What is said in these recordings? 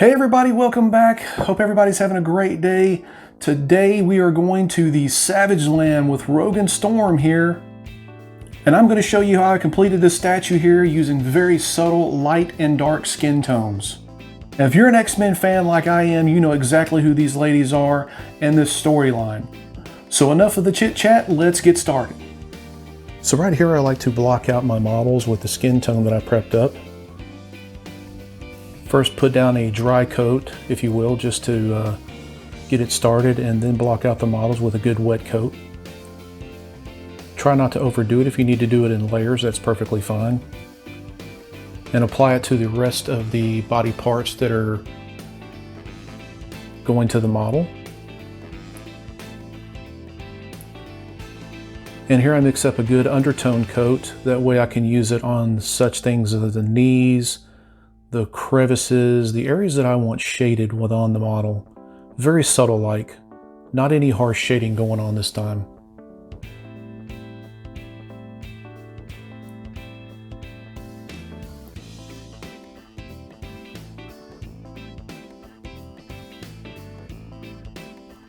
Hey everybody, welcome back. Hope everybody's having a great day. Today we are going to the Savage Land with Rogue and Storm here. And I'm going to show you how I completed this statue here using very subtle light and dark skin tones. Now if you're an X-Men fan like I am, you know exactly who these ladies are and this storyline. So enough of the chit chat, let's get started. So right here I like to block out my models with the skin tone that I prepped up. First put down a dry coat, if you will, just to get it started, and then block out the models with a good wet coat. Try not to overdo it. If you need to do it in layers, that's perfectly fine. And apply it to the rest of the body parts that are going to the model. And here I mix up a good undertone coat. That way I can use it on such things as the knees, the crevices, the areas that I want shaded with on the model. Very subtle like, not any harsh shading going on this time.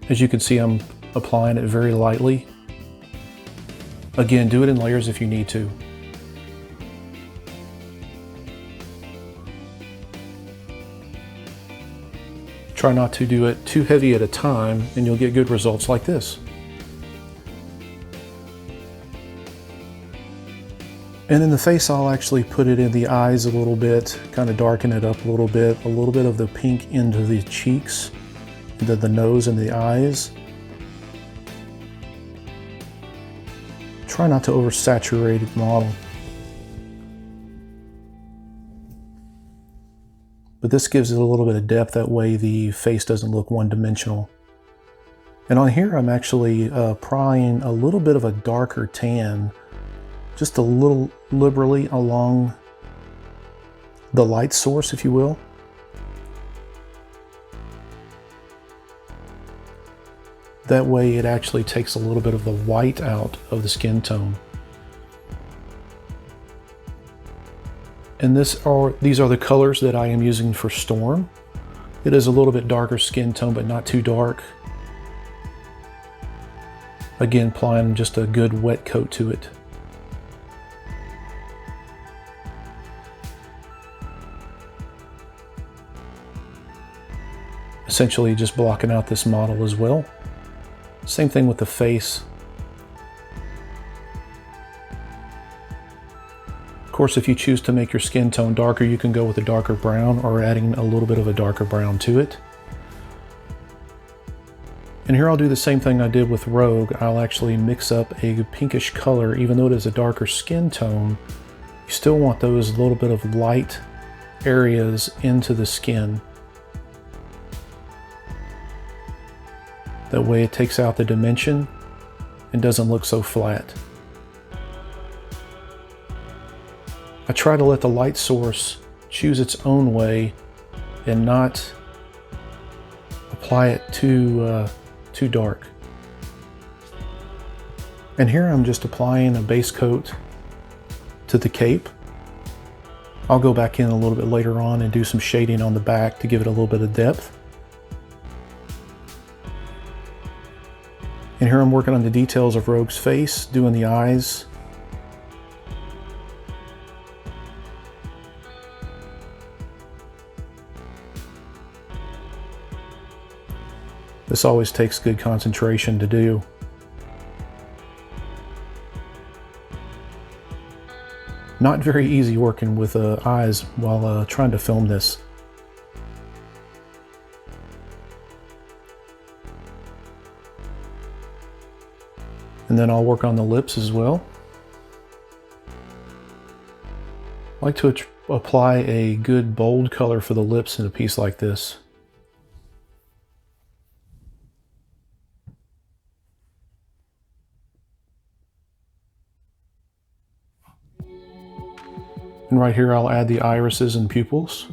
As you can see, I'm applying it very lightly. Again, do it in layers if you need to. Try not to do it too heavy at a time and you'll get good results like this. And in the face, I'll actually put it in the eyes a little bit, kind of darken it up a little bit of the pink into the cheeks, into the nose and the eyes. Try not to oversaturate the model. But this gives it a little bit of depth, that way the face doesn't look one-dimensional. And on here I'm actually applying a little bit of a darker tan, just a little liberally along the light source, if you will. That way it actually takes a little bit of the white out of the skin tone. And these are the colors that I am using for Storm. It is a little bit darker skin tone, but not too dark. Again, applying just a good wet coat to it. Essentially just blocking out this model as well. Same thing with the face. Of course, if you choose to make your skin tone darker, you can go with a darker brown or adding a little bit of a darker brown to it. And here I'll do the same thing I did with Rogue. I'll actually mix up a pinkish color. Even though it is a darker skin tone, you still want those little bit of light areas into the skin. That way it takes out the dimension and doesn't look so flat. I try to let the light source choose its own way and not apply it too dark. And here I'm just applying a base coat to the cape. I'll go back in a little bit later on and do some shading on the back to give it a little bit of depth. And here I'm working on the details of Rogue's face, doing the eyes. This always takes good concentration to do. Not very easy working with eyes while trying to film this. And then I'll work on the lips as well. I like to apply a good bold color for the lips in a piece like this. And right here I'll add the irises and pupils.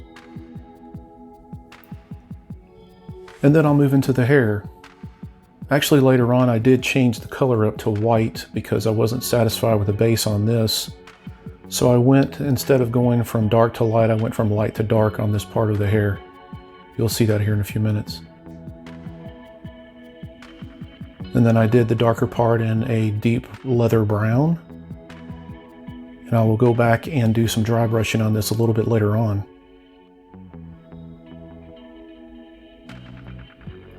And then I'll move into the hair. Actually later on I did change the color up to white because I wasn't satisfied with the base on this. So I went, instead of going from dark to light, I went from light to dark on this part of the hair. You'll see that here in a few minutes. And then I did the darker part in a deep leather brown. And I will go back and do some dry brushing on this a little bit later on.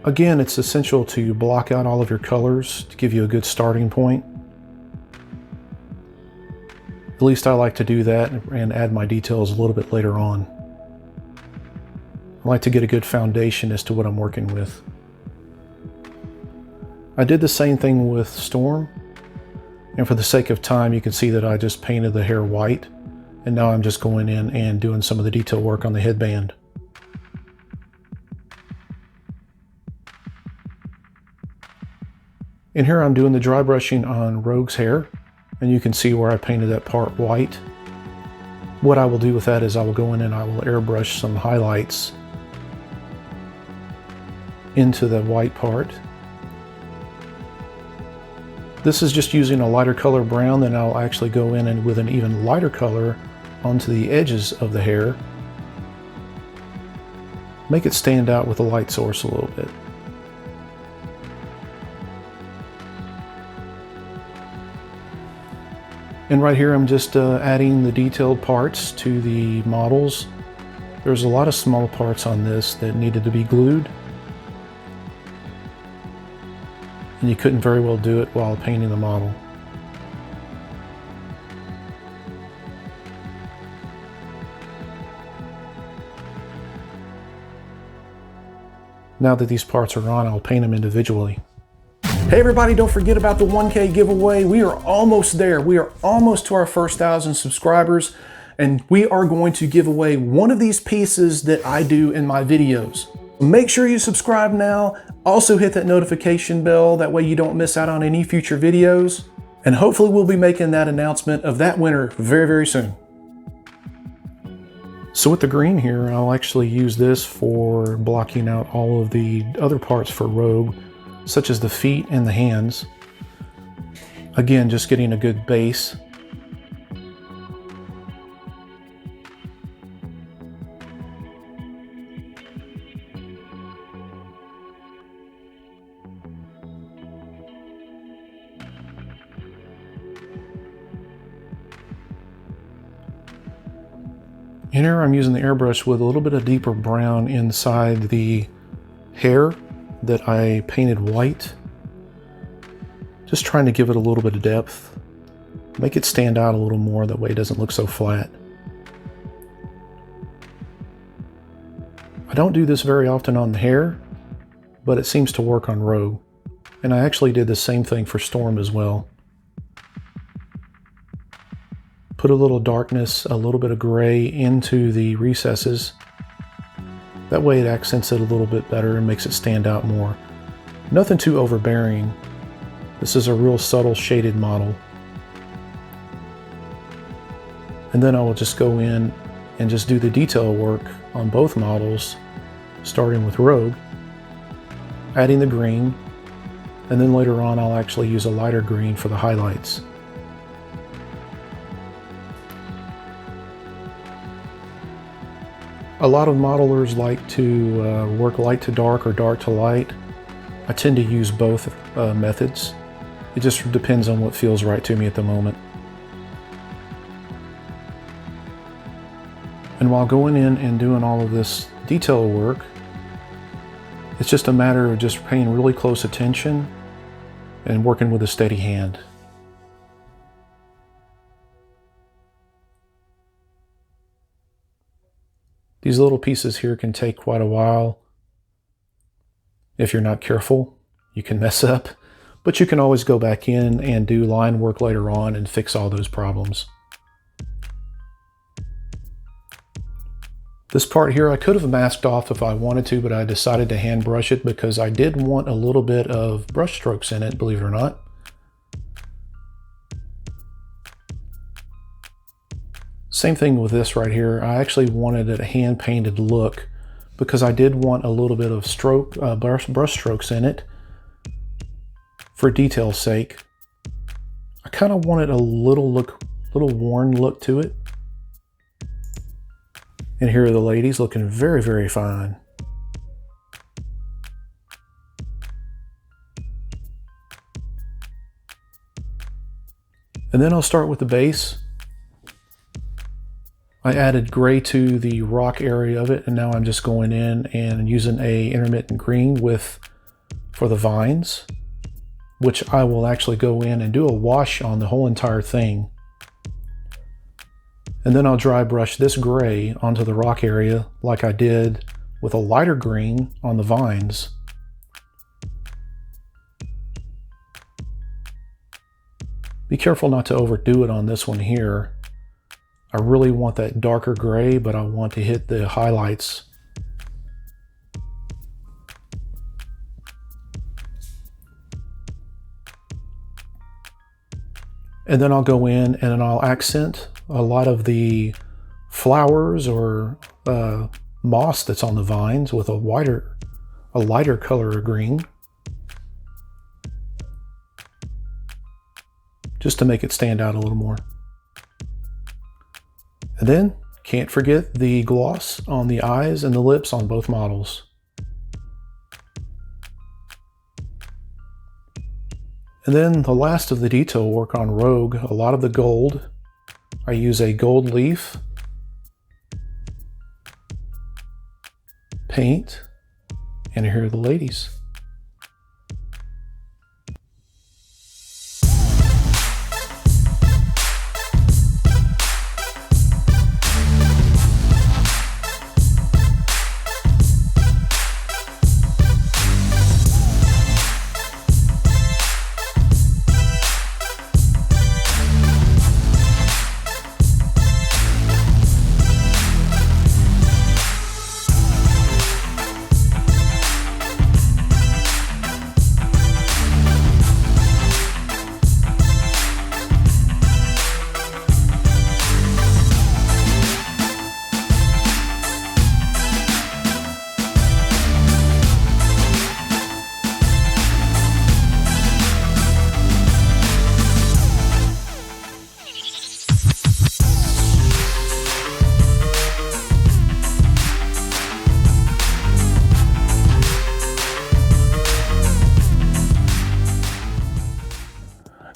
Again, it's essential to block out all of your colors to give you a good starting point. At least I like to do that and add my details a little bit later on. I like to get a good foundation as to what I'm working with. I did the same thing with Storm, and for the sake of time you can see that I just painted the hair white, and now I'm just going in and doing some of the detail work on the headband. And here I'm doing the dry brushing on Rogue's hair, and you can see where I painted that part white. What I will do with that is I will go in and I will airbrush some highlights into the white part. This is just using a lighter color brown, then I'll actually go in and with an even lighter color onto the edges of the hair. Make it stand out with the light source a little bit. And right here I'm just adding the detailed parts to the models. There's a lot of small parts on this that needed to be glued. And you couldn't very well do it while painting the model. Now that these parts are on, I'll paint them individually. Hey everybody, don't forget about the 1K giveaway. We are almost there. We are almost to our first 1,000 subscribers, and we are going to give away one of these pieces that I do in my videos. Make sure you subscribe now. Also hit that notification bell. That way you don't miss out on any future videos. And hopefully we'll be making that announcement of that winner very, very soon. So with the green here, I'll actually use this for blocking out all of the other parts for Rogue, such as the feet and the hands. Again, just getting a good base. And here I'm using the airbrush with a little bit of deeper brown inside the hair that I painted white. Just trying to give it a little bit of depth. Make it stand out a little more, that way it doesn't look so flat. I don't do this very often on the hair, but it seems to work on Rogue. And I actually did the same thing for Storm as well. Put a little darkness, a little bit of gray into the recesses. That way it accents it a little bit better and makes it stand out more. Nothing too overbearing. This is a real subtle shaded model. And then I will just go in and just do the detail work on both models, starting with Rogue, adding the green, and then later on I'll actually use a lighter green for the highlights. A lot of modelers like to work light to dark or dark to light. I tend to use both methods. It just depends on what feels right to me at the moment. And while going in and doing all of this detail work, it's just a matter of just paying really close attention and working with a steady hand. These little pieces here can take quite a while. If you're not careful, you can mess up, but you can always go back in and do line work later on and fix all those problems. This part here I could have masked off if I wanted to, but I decided to hand brush it because I did want a little bit of brush strokes in it, believe it or not. Same thing with this right here. I actually wanted a hand-painted look because I did want a little bit of brush strokes in it for detail's sake. I kind of wanted a little worn look to it. And here are the ladies looking very, very fine. And then I'll start with the base. I added gray to the rock area of it, and now I'm just going in and using a intermittent green for the vines, which I will actually go in and do a wash on the whole entire thing. And then I'll dry brush this gray onto the rock area like I did with a lighter green on the vines. Be careful not to overdo it on this one here. I really want that darker gray, but I want to hit the highlights. And then I'll go in and I'll accent a lot of the flowers or moss that's on the vines with a lighter color of green, just to make it stand out a little more. And then, can't forget the gloss on the eyes and the lips on both models. And then the last of the detail work on Rogue, a lot of the gold. I use a gold leaf, paint, and here are the ladies.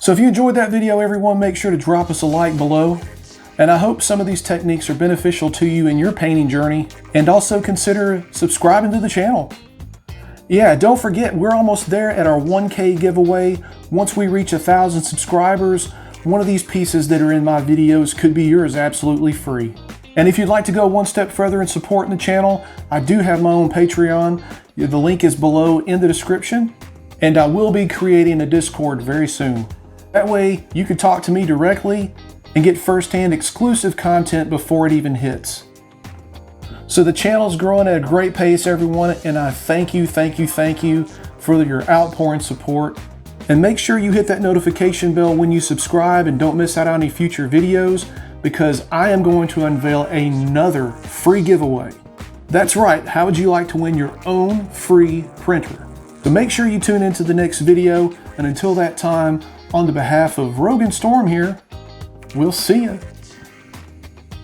So if you enjoyed that video, everyone, make sure to drop us a like below. And I hope some of these techniques are beneficial to you in your painting journey. And also consider subscribing to the channel. Yeah, don't forget, we're almost there at our 1K giveaway. Once we reach 1,000 subscribers, one of these pieces that are in my videos could be yours absolutely free. And if you'd like to go one step further in supporting the channel, I do have my own Patreon. The link is below in the description. And I will be creating a Discord very soon. That way you can talk to me directly and get firsthand exclusive content before it even hits. So the channel's growing at a great pace, everyone, and I thank you for your outpouring support. And make sure you hit that notification bell when you subscribe and don't miss out on any future videos, because I am going to unveil another free giveaway. That's right, how would you like to win your own free printer? So make sure you tune into the next video, and until that time, on the behalf of Rogue and Storm here, we'll see you.